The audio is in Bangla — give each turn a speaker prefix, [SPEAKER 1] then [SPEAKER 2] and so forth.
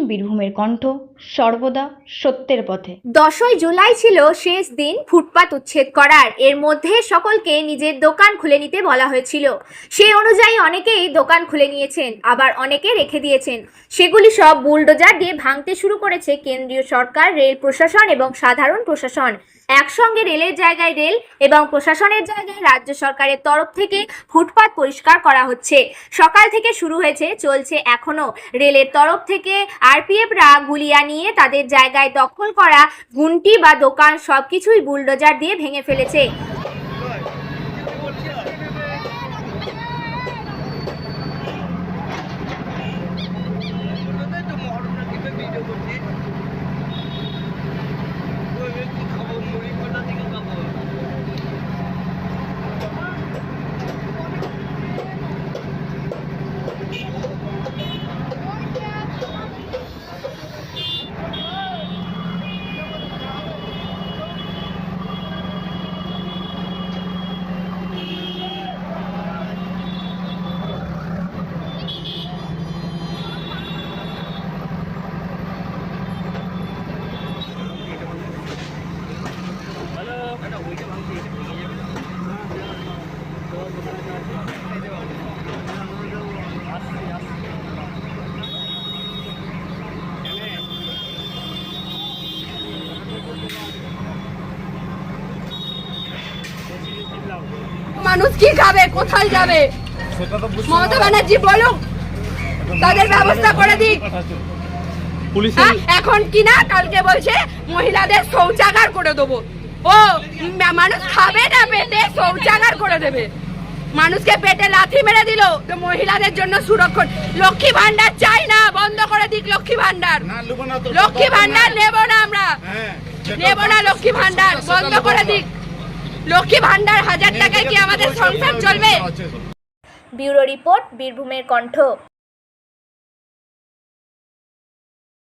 [SPEAKER 1] বীরভূমের কণ্ঠ, সর্বদা সত্যের পথে।
[SPEAKER 2] 10ই জুলাই ছিল শেষ দিন ফুটপাত উচ্ছেদ করার। এর মধ্যে সকলকে নিজের দোকান খুলে নিতে বলা হয়েছিল। সেই অনুযায়ী অনেকেই দোকান খুলে নিয়েছেন, আবার অনেকে রেখে দিয়েছেন। সেগুলি সব বুলডোজার দিয়ে ভাঙতে শুরু করেছে কেন্দ্রীয় সরকার, রেল প্রশাসন এবং সাধারণ প্রশাসন। একসঙ্গে রেলের জায়গায় রেল এবং প্রশাসনের জায়গায় রাজ্য সরকারের তরফ থেকে ফুটপাত পরিষ্কার করা হচ্ছে। সকাল থেকে শুরু হয়েছে, চলছে এখনো। রেলের তরফ থেকে আরপিএফরা গুলিয়া নিয়ে তাদের জায়গায় দখল করা গুন্টি বা দোকান সবকিছুই বুলডোজার দিয়ে ভেঙে ফেলেছে।
[SPEAKER 3] মানুষ কি খাবে, কোথায় যাবে? মমতা ব্যানার্জি বলুক, তাদের ব্যবস্থা করে দিক। এখন কিনা কালকে বলছে মহিলাদের শৌচাগার করে দেবো। ও মানুষ খাবে না, পেটে শৌচাগার করে দেবে। মানুষকে পেটে লাথি মেরে দিল তো মহিলাদের জন্য সুরক্ষা। লক্ষ্মী ভান্ডার চাই না, বন্ধ করে দিক লক্ষ্মী ভান্ডার। লক্ষ্মী ভান্ডার নেব না, আমরা নেব না। লক্ষ্মী ভান্ডার বন্ধ করে দিক। লক্ষ্মী ভান্ডার 1000 টাকায় কি আমাদের সংসার চলবে?
[SPEAKER 2] ব্যুরো রিপোর্ট, বীরভূমের কণ্ঠ।